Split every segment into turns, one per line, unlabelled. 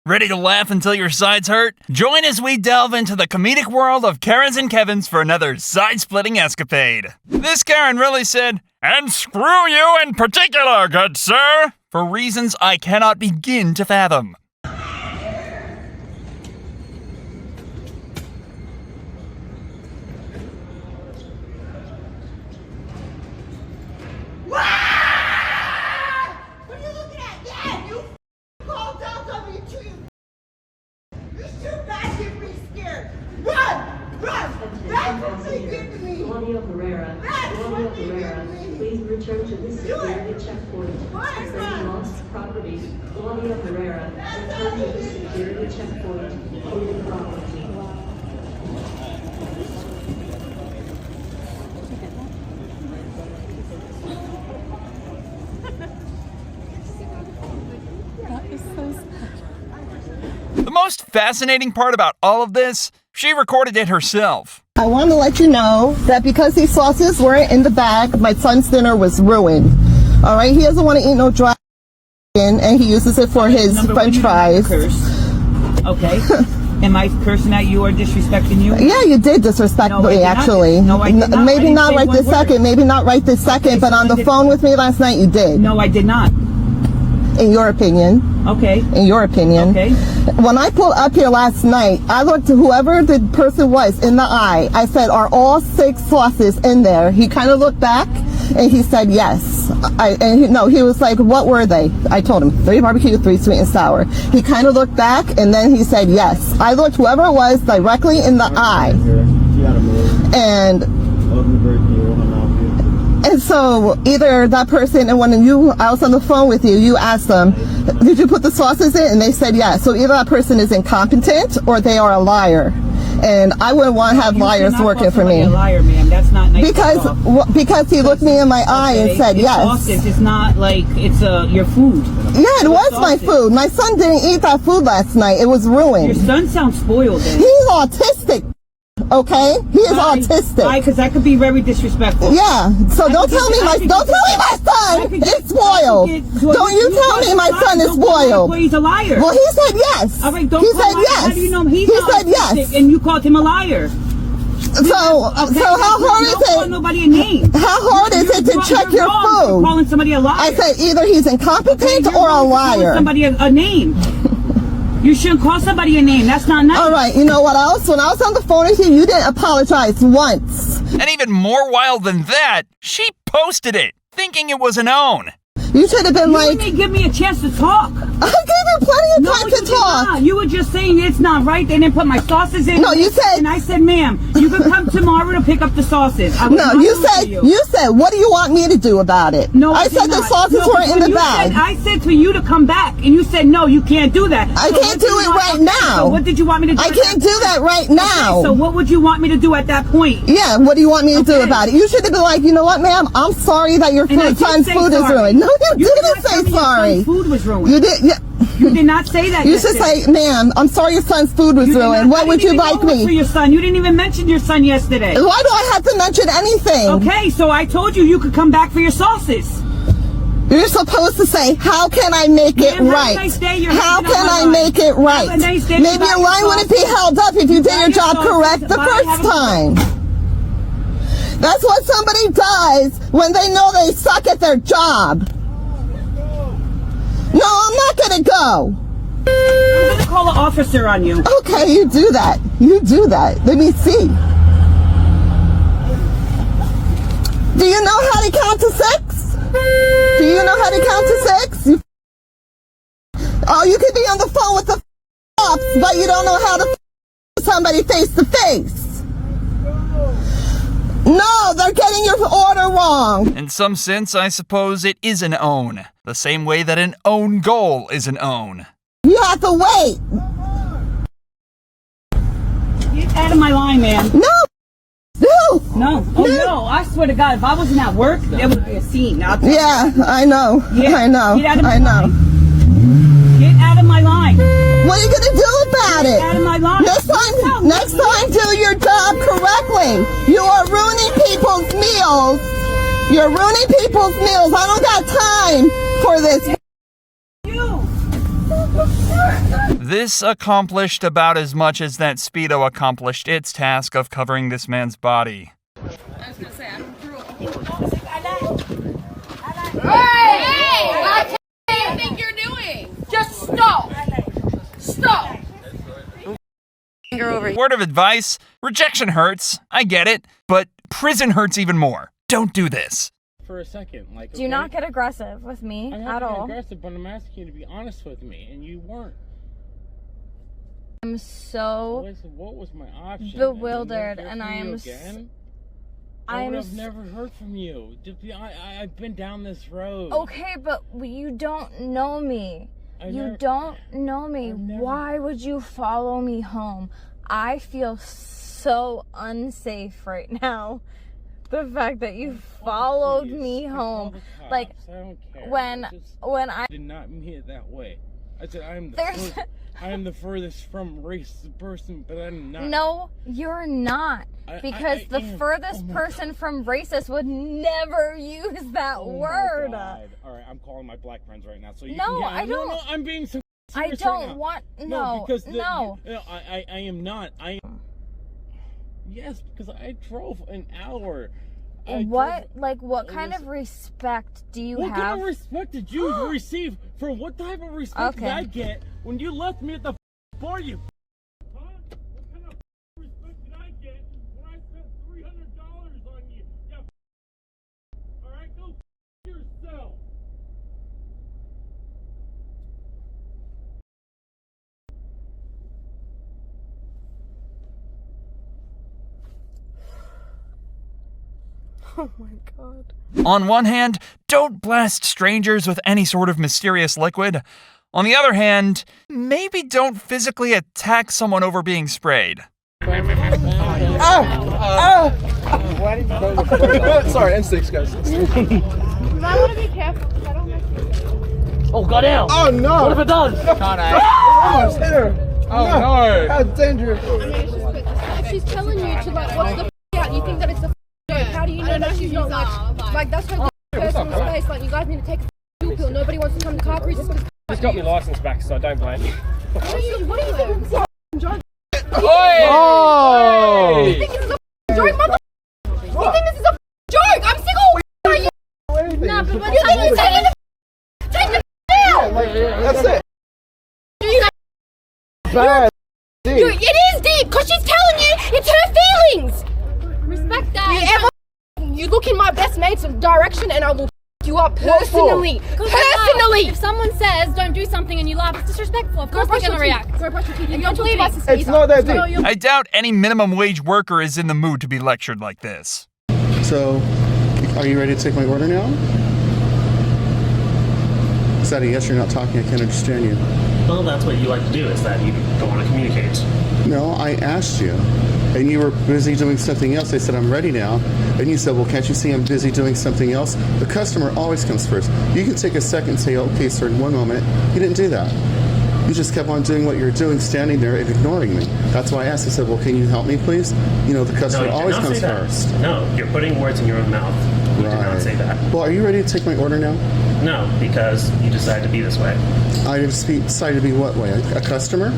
Ready to laugh until your sides hurt? Join as we delve into the comedic world of Karens and Kevins for another side-splitting escapade. This Karen really said, "And screw you in particular, good sir," for reasons I cannot begin to fathom.
Please return to the security checkpoint. Concerning lost property, Claudia Herrera, return to the security checkpoint. Holding property.
The most fascinating part about all of this, she recorded it herself.
I want to let you know that because these sauces weren't in the bag, my son's dinner was ruined. All right, he doesn't want to eat no dry and he uses it for his French fries.
Okay. Am I cursing at you or disrespecting you?
Yeah, you did disrespect me, actually.
No, I did not.
Maybe not right this second. Maybe not right this second, but on the phone with me last night, you did.
No, I did not.
In your opinion.
Okay.
In your opinion.
Okay.
When I pulled up here last night, I looked to whoever the person was in the eye. I said, "Are all 6 sauces in there?" He kind of looked back and he said, "Yes." He was like, "What were they?" I told him, 3 barbecue, 3 sweet and sour. He kind of looked back and then he said, "Yes." I looked whoever it was directly in the eye. And so either that person, and when I was on the phone with you, you asked them, "Did you put the sauces in?" And they said yes. So either that person is incompetent or they are a liar. And I wouldn't want to have liars working for me.
A liar, ma'am. That's not nice.
Because he looked me in my eye and said yes.
Sausage. It's not like it's your food.
Yeah, it was my food. My son didn't eat that food last night. It was ruined.
Your son sounds spoiled. Then.
He's autistic. Okay, he is autistic.
Why? Because that could be very disrespectful.
Yeah. So don't tell me my son is spoiled. Don't you tell me my son is spoiled.
He's a liar.
Well, he said yes.
All right, don't
he said yes.
How do you know he
said yes?
And you called him a liar.
So how hard is it?
Call nobody a name.
How hard is it to check your food?
Calling somebody a liar.
I said either he's incompetent or a liar.
Somebody a name. You shouldn't call somebody a name. That's not nice.
All right, you know what else? When I was on the phone with you, you didn't apologize once.
And even more wild than that, she posted it, thinking it was an own.
You should have been like...
You didn't give me a chance to talk.
I gave you plenty of time to talk.
You were just saying it's not right. They didn't put my sauces in.
No, you said...
And I said, "Ma'am, you can come tomorrow to pick up the sauces."
No, you said, "What do you want me to do about it?"
No,
I said the sauces weren't in the bag.
I said for you to come back, and you said, "No, you can't do that."
I can't do it right now.
So what did you want me to do?
I can't do that right now.
Okay, so what would you want me to do at that point?
Yeah, what do you want me to do about it? You should have been like, "You know what, ma'am? I'm sorry that your son's food is ruined." No, you didn't say sorry.
Food was ruined.
You did. Yeah.
You did not say that.
You should say, "Ma'am, I'm sorry your son's food was ruined. What would you like me?"
For your son, you didn't even mention your son yesterday.
Why do I have to mention anything?
Okay, so I told you could come back for your sauces.
You're supposed to say, "How can I make it right? How can I make it right?" Maybe your line wouldn't be held up if you did your job correct the first time. That's what somebody does when they know they suck at their job. No, I'm not gonna go.
I'm gonna call an officer on you.
Okay, you do that. You do that. Let me see. Do you know how to count to 6? Do you know how to count to 6? Oh, you could be on the phone with the cops, but you don't know how to somebody face to face. No, they're getting your order wrong.
In some sense, I suppose it is an own. The same way that an own goal is an own.
You have to wait.
Get out of my line, man.
No. No.
No. Oh, no. I swear to God, if I wasn't at work, there would be a scene.
Yeah, I know. I know.
Get out of my
line.
Get out of my line.
What are you going to do about it?
Get out of my line.
Next time, do your job correctly. You are ruining people's meals. You're ruining people's meals. I don't got time for this.
You.
This accomplished about as much as that Speedo accomplished its task of covering this man's body.
I was gonna say, I'm cruel.
Hey! What do you think you're doing? Just stop! Stop!
Word of advice, rejection hurts, I get it, but prison hurts even more. Don't do this.
For a second, like,
Do not get aggressive with me
I'm
at
not
all.
aggressive, but I'm asking you to be honest with me, and you weren't.
I'm so
What was my option?
bewildered, and
I
I am.
again?
I
would
am.
have never heard from you. I've been down this road.
Okay, but you don't know me. You don't know me. Why would you follow me home? I feel so unsafe right now. The fact that you followed me home, like
I don't care.
when I
did not mean it that way. I said
There's-
I am the furthest from racist person, but I'm not.
No, you're not. Because the furthest person from racist would never use that word.
All right, I'm calling my black friends right now. So you
No,
can,
I don't.
No, I'm being so
I
serious
don't
right now.
want.
No, because
no.
I am not. Yes, because I drove an hour.
What kind of respect do you
What
have?
kind of respect did you receive? For what type of respect did I get when you left me at the bar, you? Huh? What kind of respect did I get when I spent $300 on you? Yeah. All right, go yourself.
Oh my god.
On one hand, don't blast strangers with any sort of mysterious liquid. On the other hand, maybe don't physically attack someone over being sprayed.
Sorry, N6, guys.
I want to be careful because I don't like
Oh, goddamn! Oh no! What have I done? Almost hit her. Oh no! That's dangerous.
I mean, it's just quick. If she's telling you to, like, what's the out, you think that it's a joke. How do you know that she's not, like that's her personal space. Like, you guys need to take a pill. Nobody wants to come to car cruises because.
Just got my license back, so I don't blame you.
What are you doing? John?
Oh!
You think this is a joke, mother? You think this is a joke? I'm sick of you. Nah, but when you think you're taking the out.
That's it.
Bad. It is deep because she's telling you it's her feelings. Respect that. You look in my best mate's direction and I will you up personally. Personally.
If someone says don't do something and you laugh, it's disrespectful. Of course they're going to react.
Go brush your teeth. And don't talk
bleeding.
to my sister.
It's not that deep.
I doubt any minimum wage worker is in the mood to be lectured like this.
So, are you ready to take my order now? Is that a yes? You're not talking. I can't understand you.
Well, that's what you like to do, is that you don't want to communicate.
No, I asked you, and you were busy doing something else. I said, I'm ready now. And you said, well, can't you see I'm busy doing something else? The customer always comes first. You can take a second and say, okay, sir, in one moment. You didn't do that. You just kept on doing what you're doing, standing there and ignoring me. That's why I asked. I said, well, can you help me, please? You know, the customer always comes first.
No, you're putting words in your own mouth. You did not say that.
Well, are you ready to take my order now?
No, because you decided to be this way.
I decided to be what way? A customer?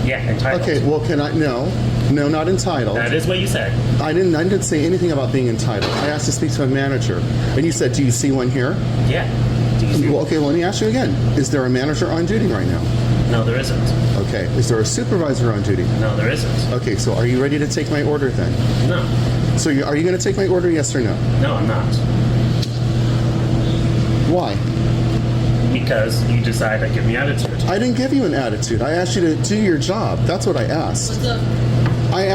Yeah, entitled.
Okay, well, can I? No, not entitled.
That is what you said.
I didn't say anything about being entitled. I asked to speak to a manager, and you said, "Do you see one here?"
Yeah. Do you see?
Well, okay, well, let me ask you again. Is there a manager on duty right now?
No, there isn't.
Okay. Is there a supervisor on duty?
No, there isn't.
Okay, so are you ready to take my order then?
No.
So are you going to take my order? Yes or no?
No, I'm not.
Why?
Because you decided to give me attitude.
I didn't give you an attitude. I asked you to do your job. That's what I asked.
What's up?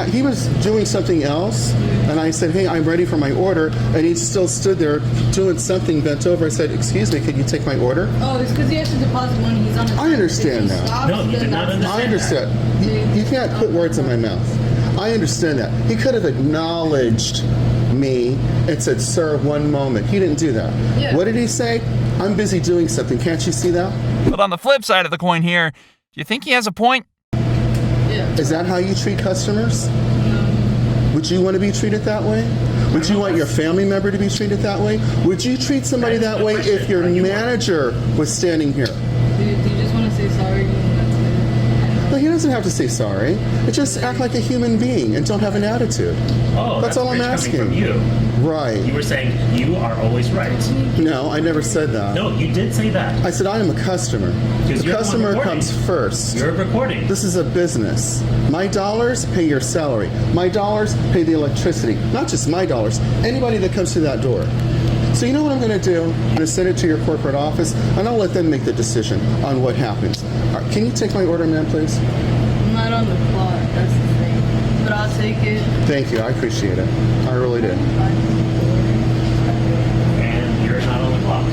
He was doing something else, and I said, hey, I'm ready for my order, and he still stood there doing something, bent over. I said, excuse me, could you take my order?
Oh, it's because he has to deposit money. He's on his
I understand that.
No, you did not understand.
I understand. You can't put words in my mouth. I understand that. He could have acknowledged me and said, sir, one moment. He didn't do that.
Yeah.
What did he say? I'm busy doing something. Can't you see that?
But on the flip side of the coin here, do you think he has a point?
Yeah.
Is that how you treat customers? Would you want to be treated that way? Would you want your family member to be treated that way? Would you treat somebody that way if your manager was standing here?
Do you just want to say sorry?
No, he doesn't have to say sorry. Just act like a human being and don't have an attitude.
Oh,
that's all I'm asking.
Coming from you.
Right.
You were saying you are always right.
No, I never said that.
No, you did say that.
I said I am a customer. The customer comes first.
You're recording.
This is a business. My dollars pay your salary. My dollars pay the electricity. Not just my dollars. Anybody that comes through that door. So you know what I'm going to do? I'm going to send it to your corporate office, and I'll let them make the decision on what happens. All right, can you take my order, ma'am, please?
I'm not on the clock, that's the thing. But I'll take it.
Thank you. I appreciate it. I really do.
And you're not on the clock.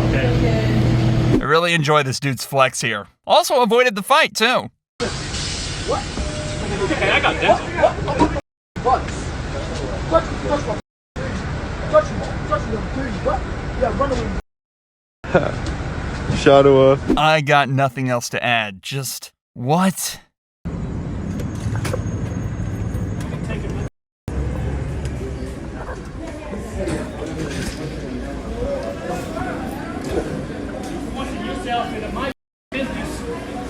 Okay.
I really enjoy this dude's flex here. Also avoided the fight, too.
What? Okay, I got that. What? Touch him, please. What? Yeah, run away.
Shadow.
I got nothing else to add. Just what?
Yourself into my business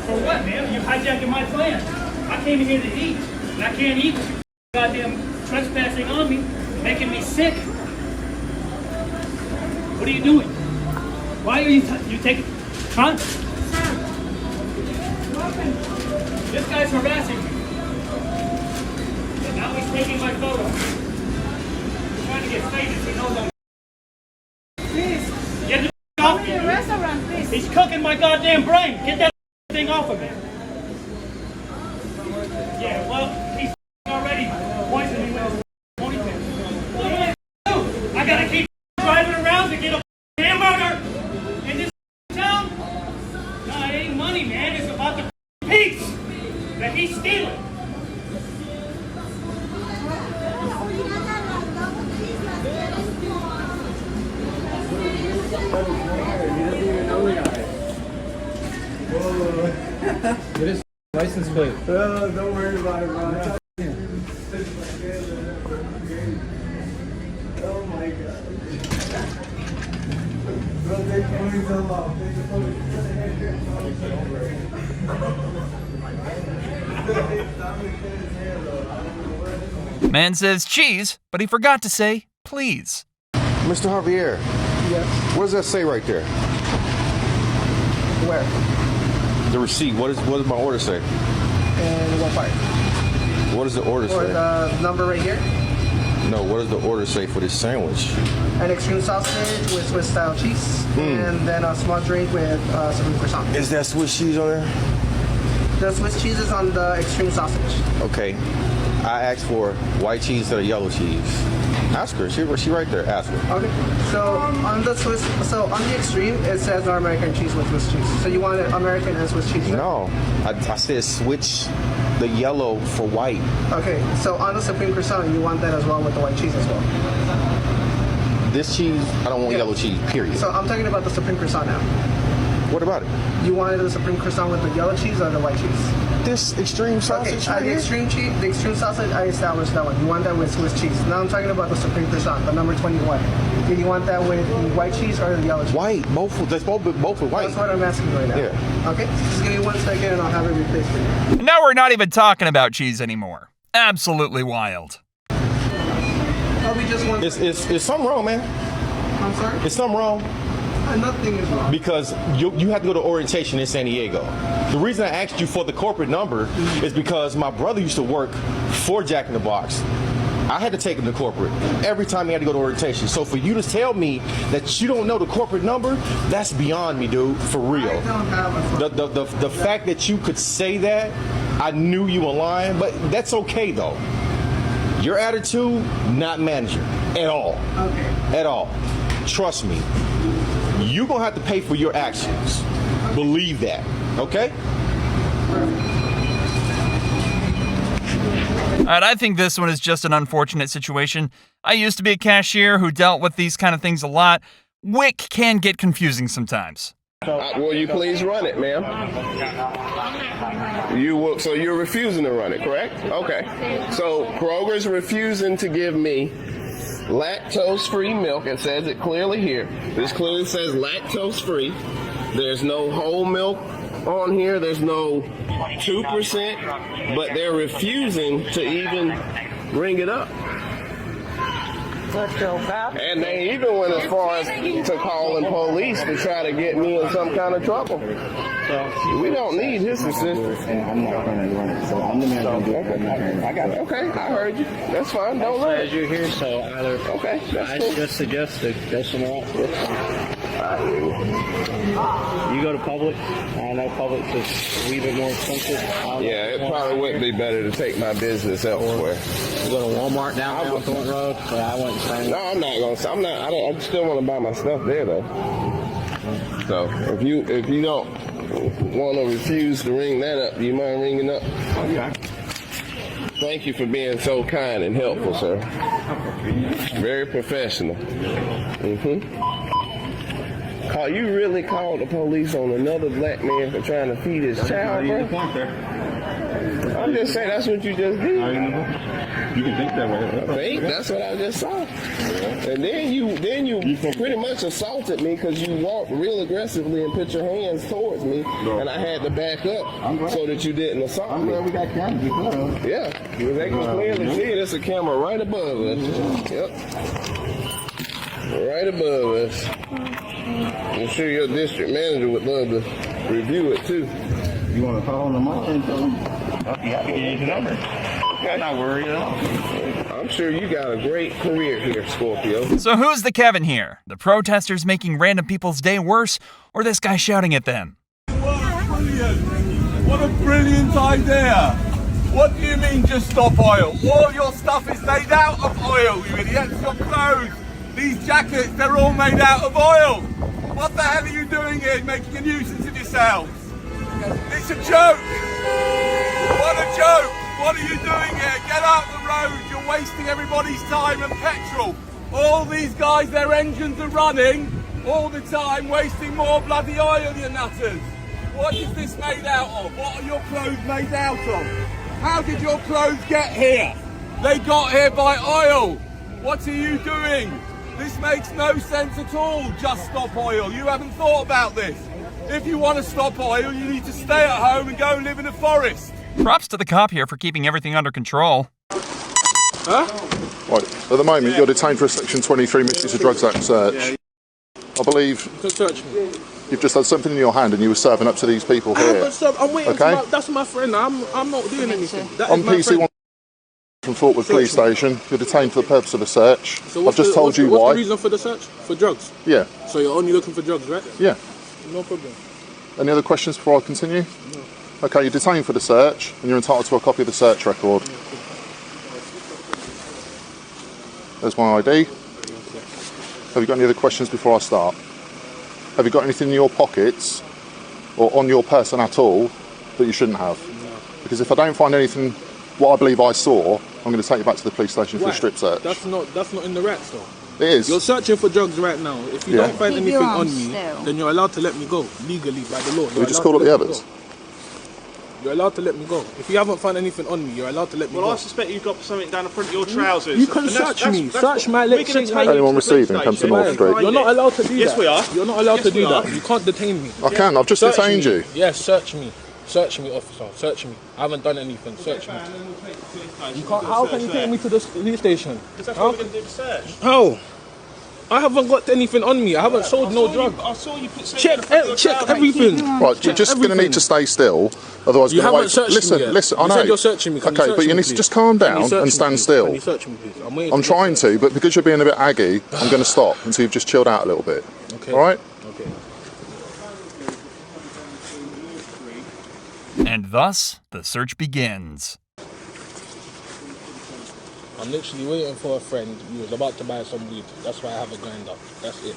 for what, man? You hijacking my plan. I came here to eat, and I can't eat. Goddamn trespassing on me, making me sick. What are you doing? Why are you taking? Huh? This guy's harassing me. And now he's taking my photo. He's trying to get famous. He knows I'm. Please. Get the off me.
Restaurant, please.
He's cooking my goddamn brain. Get that thing off of me. Yeah, well, he's already poisoning me with his ponytail. What do I do? I gotta keep driving around to get a hamburger in this town? No, it ain't money, man. It's about the piece that he's stealing.
Get his license plate. Don't worry about it, bro. Oh my god. Bro, they're coming so long.
Man says cheese, but he forgot to say please.
Mr. Javier.
Yeah.
What does that say right there?
Where?
The receipt. What does my order say?
And what part?
What does the order
Or
say?
the number right here?
No, what does the order say for this sandwich?
An extreme sausage with Swiss style cheese, and then a small drink with some croissant.
Is that Swiss cheese on there?
The Swiss cheese is on the extreme sausage.
Okay. I asked for white cheese instead of yellow cheese. Ask her. She right there. Ask her.
Okay. So on the extreme, it says no American cheese with Swiss cheese. So you want it American and Swiss cheese? Right?
No. I said switch the yellow for white.
Okay. So on the supreme croissant, you want that as well with the white cheese as well.
This cheese, I don't want yellow cheese. Period.
So I'm talking about the supreme croissant now.
What about it?
You wanted the supreme croissant with the yellow cheese or the white cheese?
This extreme sausage.
Okay, the extreme sausage, I established that one. You want that with Swiss cheese. Now I'm talking about the supreme croissant, the number 21. Do you want that with white cheese or the yellow cheese?
White, both with white.
That's what I'm asking right now.
Yeah.
Okay, just give me 1 second and I'll have it replaced for you.
Now we're not even talking about cheese anymore. Absolutely wild.
I'll be just one.
It's something wrong, man.
I'm sorry?
It's something wrong.
Nothing is wrong.
Because you have to go to orientation in San Diego. The reason I asked you for the corporate number is because my brother used to work for Jack in the Box. I had to take him to corporate every time he had to go to orientation. So for you to tell me that you don't know the corporate number, that's beyond me, dude. For real.
I don't have a
The fact that you could say that, I knew you were lying, but that's okay though. Your attitude, not manager at all.
Okay.
At all. Trust me. You're going to have to pay for your actions. Believe that. Okay?
All right, I think this one is just an unfortunate situation. I used to be a cashier who dealt with these kind of things a lot. WIC can get confusing sometimes.
Will you please run it, ma'am? You will. So you're refusing to run it, correct? Okay. So Kroger's refusing to give me lactose-free milk. It says it clearly here. This clearly says lactose-free. There's no whole milk on here. There's no 2%, but they're refusing to even ring it up. And they even went as far as to calling police to try to get me in some kind of trouble. So we don't need his assistance.
I'm not going to run it, so I'm the man who's going to do it.
I got it. Okay, I heard you. That's fine. Don't run it.
You're here, so either.
Okay, that's cool.
I just suggest to go somewhere else. You go to Publix. I know Publix is a wee bit more expensive.
Yeah, it probably would be better to take my business elsewhere.
You go to Walmart down Thornton Road, but I wouldn't say.
No, I'm not going to. I still want to buy my stuff there, though. So if you don't want to refuse to ring that up, do you mind ringing up?
Okay.
Thank you for being so kind and helpful, sir. Very professional. You really called the police on another black man for trying to feed his child, bro? I'm just saying that's what you just did.
You can think that way.
I think that's what I just saw. And then you pretty much assaulted me because you walked real aggressively and put your hands towards me, and I had to back up so that you didn't assault me.
I'm glad we got cameras.
Yeah, they can clearly see it. There's a camera right above us. Yep. Right above us. I'm sure your district manager would love to review it too.
You want to call them up and tell them? I'll be happy to get your number. I'm not worried at all.
I'm sure you got a great career here, Scorpio.
So who's the Kevin here? The protesters making random people's day worse, or this guy shouting at them?
What a brilliant idea! What do you mean just stop oil? All your stuff is made out of oil, you idiots. Your clothes, these jackets, they're all made out of oil. What the hell are you doing here, making a nuisance of yourselves? It's a joke! What a joke! What are you doing here? Get out the road, you're wasting everybody's time and petrol. All these guys, their engines are running all the time, wasting more bloody oil, you nutters. What is this made out of? What are your clothes made out of? How did your clothes get here? They got here by oil. What are you doing? This makes no sense at all, just stop oil. You haven't thought about this. If you want to stop oil, you need to stay at home and go and live in a forest.
Props to the cop here for keeping everything under control.
Huh?
Right, at the moment you're detained for a Section 23 Misuse of Drugs Act search. I believe you've just had something in your hand and you were serving up to these people here.
I'm waiting for that's my friend. I'm not doing anything.
On PC1 from Fort Police Station, you're detained for the purpose of a search.
So
I've just told you
why.
why.
What's the reason for the search? For drugs?
Yeah.
So you're only looking for drugs, right?
Yeah.
No problem.
Any other questions before I continue? No. Okay, you're detained for the search and you're entitled to a copy of the search record. There's my ID. Have you got any other questions before I start? Have you got anything in your pockets or on your person at all that you shouldn't have? No. Because if I don't find anything, what I believe I saw, I'm going to take you back to the police station for a strip search.
That's not in the Rekt though.
It is.
You're searching for drugs right now. If you don't find anything on me, then you're allowed to let me go legally by the law.
We just call up the others.
You're allowed to let me go. If you haven't found anything on me, you're allowed to let me go.
Well, I suspect you've got something down the front of your trousers.
You can search me. Search my legs.
Anyone receiving comes to North Street.
You're not allowed to do that.
Yes, we are.
You're not allowed to do that. You can't detain me.
I can. I've just detained you.
Yes, search me. Search me, officer. Search me. I haven't done anything. Search me. You can't. How can you take me to the police station?
Because that's what we're going to do the search.
How? I haven't got anything on me. I haven't sold no drug.
I saw you put
check everything.
Right, you're just going to need to stay still. Otherwise,
you haven't
wait.
Listen.
I know.
You said you're searching me.
Okay, but you need to just calm down and stand still.
Can you search me, please?
I'm trying to, but because you're being a bit aggy, I'm going to stop until you've just chilled out a little bit.
Okay.
All right?
Okay.
And thus, the search begins.
I'm literally waiting for a friend who was about to buy some weed. That's why I have a grinder. That's it.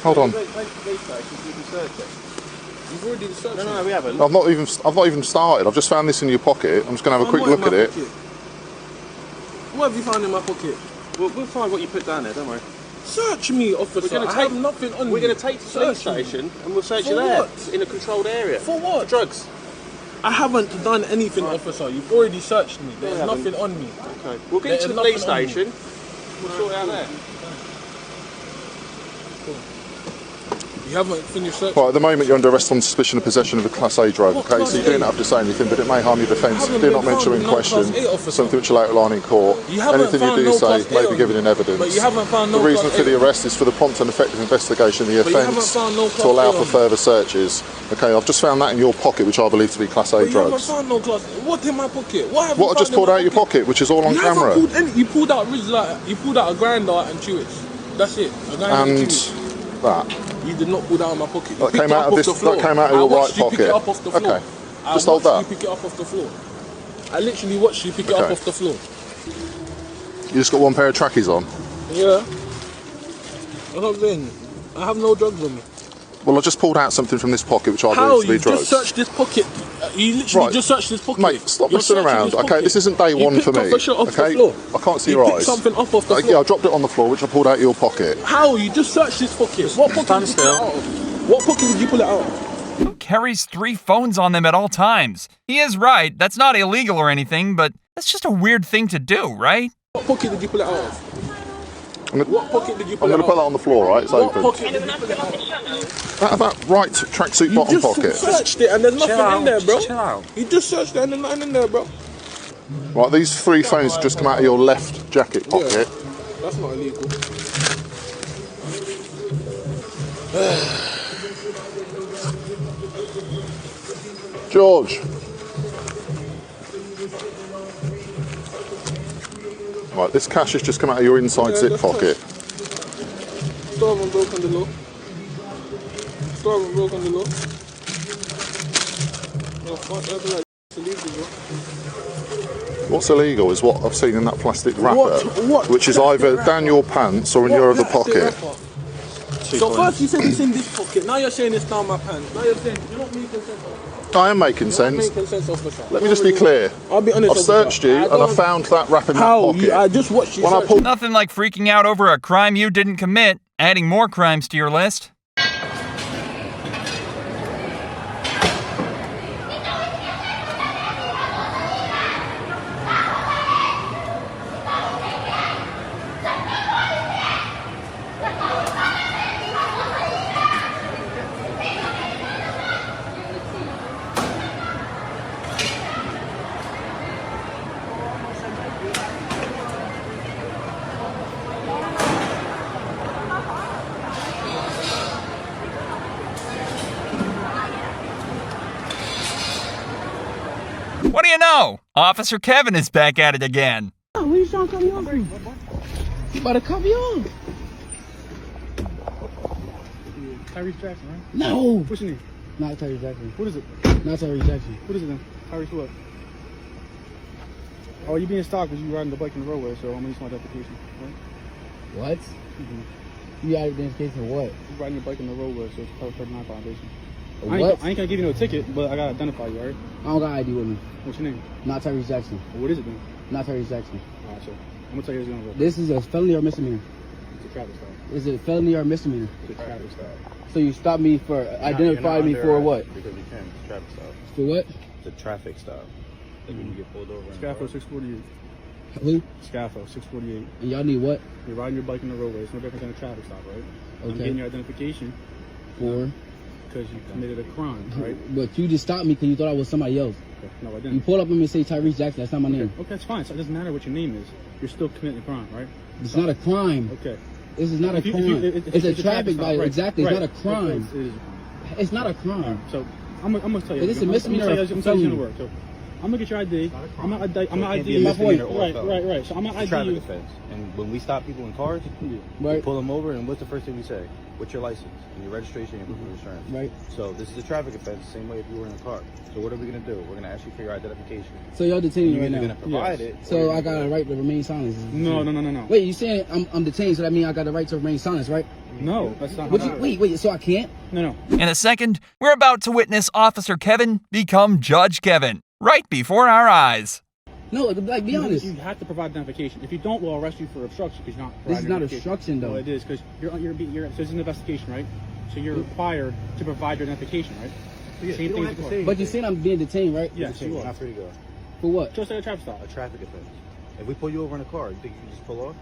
Hold on.
You've already searched.
No, we haven't.
I've not even started. I've just found this in your pocket. I'm just going to have a quick look at it.
What have you found in my pocket?
We'll find what you put down there, don't worry.
Search me, officer. I have nothing on me.
We're going to take you to the police station and we'll search you there. In a controlled area.
For what?
For drugs.
I haven't done anything, officer. You've already searched me. There's nothing on me.
Okay. We'll get you to the police station. We'll sort it out there.
You haven't finished searching.
Right, at the moment you're under arrest on suspicion of possession of a Class A drug, okay? So you don't have to say anything, but it may harm your defence. Do not mention in question something which will outline in court. Anything you do say may be given in evidence.
But you haven't found no
The reason for the arrest is for the prompt and effective investigation of the offence to allow for further searches. Okay, I've just found that in your pocket, which I believe to be Class A drugs.
You haven't found no Class. What in my pocket? What
I just pulled out your pocket, which is all on camera.
You pulled out a grinder and Chewits. That's it. A grinder and
that.
You did not pull that out of my pocket.
That came out of this. That came out of your right pocket.
Pick it up off the floor.
Okay. Just hold that.
You pick it up off the floor. I literally watched you pick it up off the floor.
You just got one pair of trackies on.
Yeah. That's what I'm saying. I have no drugs on me.
Well, I just pulled out something from this pocket, which I believe to be drugs.
You just searched this pocket. You literally just searched this pocket.
Mate, stop messing around. Okay, this isn't day one for me. Okay, I can't see your eyes.
You picked something up off the floor.
Yeah, I dropped it on the floor, which I pulled out of your pocket.
How? You just searched this pocket. What pocket did you pull it out of? What pocket did you pull it out of?
Who carries 3 phones on them at all times? He is right. That's not illegal or anything, but that's just a weird thing to do, right?
What pocket did you pull it out of? What pocket did you pull
I'm
it
going to put that on the floor, right? It's open.
What pocket did you pull it out of?
That right tracksuit bottom pocket.
You just searched it and there's nothing in there, bro. Chill out. You just searched it and there's nothing in there, bro.
Right, these 3 phones just come out of your left jacket pocket.
Yeah, that's not illegal.
George. Right, this cash has just come out of your inside zip pocket.
Store haven't broken the law. Store haven't broken the law. No, fuck, that's like illegal, bro.
What's illegal is what I've seen in that plastic wrapper,
What
which is either down your pants or in your other pocket.
So first you said it's in this pocket, now you're saying it's down my pants. Now you're saying you're not making sense of it.
I am making sense. Let me just be clear.
I'll be honest.
I've searched you and I found that wrap in that pocket.
I just watched you.
Nothing like freaking out over a crime you didn't commit, adding more crimes to your list. What do you know? Officer Kevin is back at it again.
Oh, what are you trying to cut me off for? You about to cut me off?
Tyrese Jackson, right?
No.
What's your name?
Not Tyrese Jackson.
What is it?
Not Tyrese Jackson.
What is it then? Tyrese what? Oh, you being stopped because you riding the bike in the roadway, so I'm gonna use my identification, right?
What? You got identification for what?
You riding your bike in the roadway, so it's Title 39 violation.
What?
I ain't gonna give you no ticket, but I gotta identify you, alright?
I don't got ID with me.
What's your name?
Not Tyrese Jackson.
Well, what is it then?
Not Tyrese Jackson.
Alright, so I'm gonna tell you what's going on.
This is a felony or misdemeanor?
It's a traffic stop.
Is it a felony or misdemeanor?
It's a traffic stop.
So you stopped me for identifying me for what?
Because you can. It's a traffic stop.
For what?
It's a traffic stop. Like when you get pulled over.
Scaffold 648.
Who?
Scaffold 648.
And y'all need what?
You're riding your bike in the roadway. It's no different than a traffic stop, right?
Okay.
I'm getting your identification.
For?
Because you committed a crime, right?
But you just stopped me because you thought I was somebody else.
Okay. No, I didn't.
You pulled up on me and say Tyrese Jackson. That's not my name.
Okay, that's fine. So it doesn't matter what your name is. You're still committing a crime, right?
It's not a crime.
Okay.
This is not a crime. It's a traffic violation.
Right.
Exactly.
Right.
It's not a crime.
Okay, it is a crime.
It's not a crime.
So I'm gonna tell you.
Is this a misdemeanor?
I'm telling you how to work. So I'm gonna get your ID. I'm gonna ID you. Right. So I'm gonna ID
traffic
you.
offense. And when we stop people in cars, we pull them over, and what's the first thing we say? What's your license and your registration and proof of insurance?
Right.
So this is a traffic offense, the same way if you were in a car. So what are we gonna do? We're gonna ask you for your identification.
So y'all detaining me right now.
You're gonna provide it.
So I got a right to remain silent.
No.
Wait, you saying I'm detained, so that means I got a right to remain silent, right?
No, that's not.
Wait. So I can't?
No.
In a second, we're about to witness Officer Kevin become Judge Kevin, right before our eyes.
No, like, be honest.
You have to provide identification. If you don't, we'll arrest you for obstruction because you're not.
This is not obstruction, though.
No, it is because you're. So it's an investigation, right? So you're required to provide your identification, right?
Yeah,
Same thing as the car.
But you're saying I'm being detained, right?
Yes, you are.
Not free to go.
For what?
Just like a traffic stop.
A traffic offense. If we pull you over in a car, you think you can just pull off?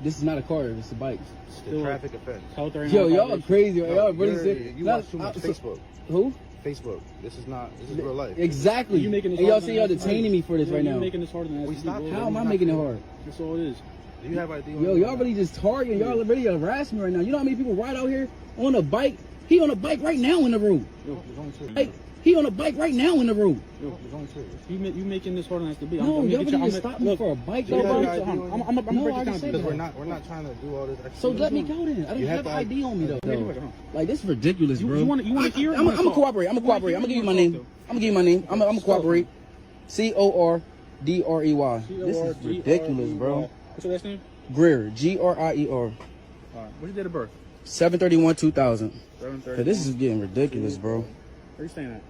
This is not a car. It's a bike.
It's a traffic offense.
Yo, y'all are crazy. Y'all really sick.
You watch too much Facebook.
Who?
Facebook. This is real life.
Exactly.
You making this
and y'all
harder
say
than
y'all
it is.
detaining me for this right
You're
now.
making this harder than it is.
How am I making it hard?
That's all it is.
Do you have ID?
Yo, y'all really just targeting. Y'all really harassing me right now. You know how many people ride out here on a bike? He on a bike right now in the room. Hey, he on a bike right now in the room.
You making this harder than it has to be.
No, y'all really just stop me for a bike.
I'm
No,
break
I
it
didn't say
down.
that.
We're not trying to do all this extra.
So let me go then. I don't have ID on me though. Like this is ridiculous, bro.
You want to hear?
I'm gonna cooperate. I'm gonna give you my name. I'm gonna give you my name. I'm gonna cooperate. CORDREY. This is ridiculous, bro.
What's your last name?
Greer. GRIER.
Alright. What's your date of birth?
7/31/2000.
7/30.
This is getting ridiculous, bro.
Where you staying at?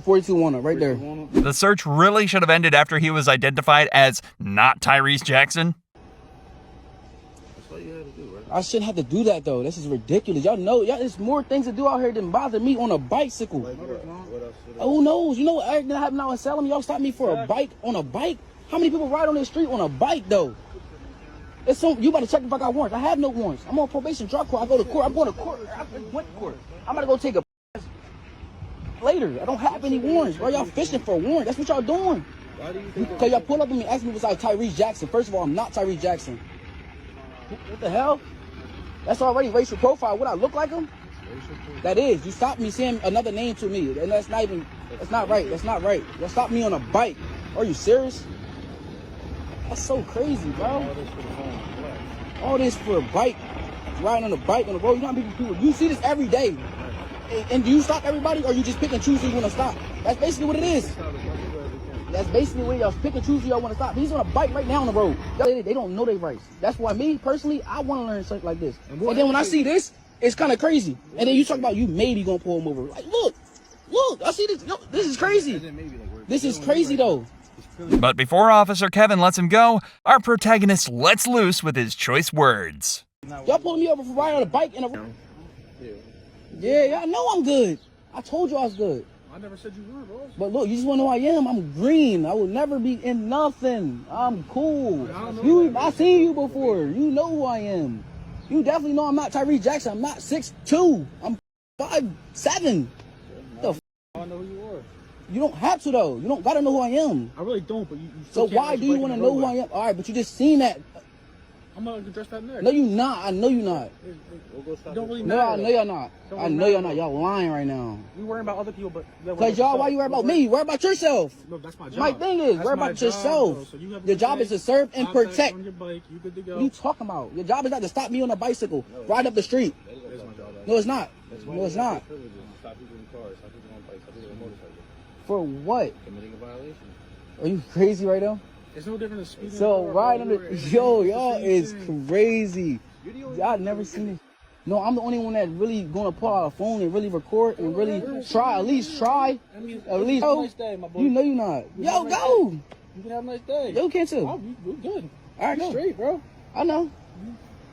4210 right there.
The search really should have ended after he was identified as not Tyrese Jackson.
That's all you had to do, right?
I shouldn't have to do that though. This is ridiculous. Y'all know, there's more things to do out here than bother me on a bicycle.
What else?
Who knows? You know what everything that happened out in Salem? Y'all stopped me for a bike on a bike? How many people ride on the street on a bike though? It's so you better check if I got warrants. I have no warrants. I'm on probation, drug court. I go to court. I'm going to court. I went to court. I'm gonna go take a later. I don't have any warrants. Why y'all fishing for a warrant? That's what y'all doing.
Why do you think?
Because y'all pull up and ask me what's out Tyrese Jackson. First of all, I'm not Tyrese Jackson. What the hell? That's already racial profile. Would I look like him? That is. You stopped me saying another name to me, and that's not even. That's not right. That's not right. Y'all stopped me on a bike. Are you serious? That's so crazy, bro. All this for a bike, riding on a bike on the road. You know how many people? You see this every day. And do you stop everybody, or you just pick and choose who you want to stop? That's basically what it is. That's basically what y'all pick and choose who y'all want to stop. He's on a bike right now on the road. They don't know their rights. That's why me personally, I want to learn something like this. And then when I see this, it's kind of crazy. And then you talk about you maybe gonna pull him over. Like, look, I see this. No, this is crazy. This is crazy though.
But before Officer Kevin lets him go, our protagonist lets loose with his choice words.
Y'all pulling me over for riding on a bike in a room. Yeah, I know I'm good. I told you I was good.
I never said you were, bro.
But look, you just want to know who I am. I'm green. I will never be in nothing. I'm cool. I seen you before. You know who I am. You definitely know I'm not Tyrese Jackson. I'm not 6'2". I'm 5'7". The f***?
I know who you are.
You don't have to though. You don't gotta know who I am.
I really don't, but you
so why do you want to know who I am? All right, but you just seen that.
I'm gonna address that next.
No, you not. I know you not.
Don't really
No, I know y'all not. I know y'all not. Y'all lying right now.
We worrying about other people, but
because y'all, why you worry about me? Worry about yourself.
No, that's my job.
My thing is, worry about yourself.
So you
your job is to serve and protect.
On your bike, you good to go.
What are you talking about? Your job is not to stop me on a bicycle, ride up the street. No, it's not. No, it's not.
Stop people in cars, stop people on bikes, stop people on motorcycles.
For what?
Committing a violation.
Are you crazy right now?
It's no different than speeding.
So right under, y'all is crazy. Y'all never seen it. No, I'm the only one that really gonna pull out a phone and really record and really try. At least try. At least.
Have a nice day, my boy.
You know you're not. Yo, go.
You can have a nice day.
Yo, can too.
Oh, you good.
All right, go.
Straight, bro.
I know.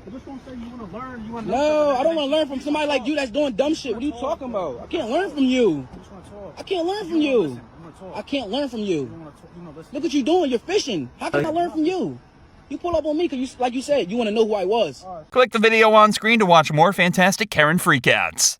I just want to say you want to learn.
No, I don't want to learn from somebody like you that's doing dumb shit. What are you talking about? I can't learn from you. I can't learn from you. I can't learn from you. Look what you're doing. You're fishing. How can I learn from you? You pull up on me because, like you said, you want to know who I was.
Click the video on screen to watch more fantastic Karen freakouts.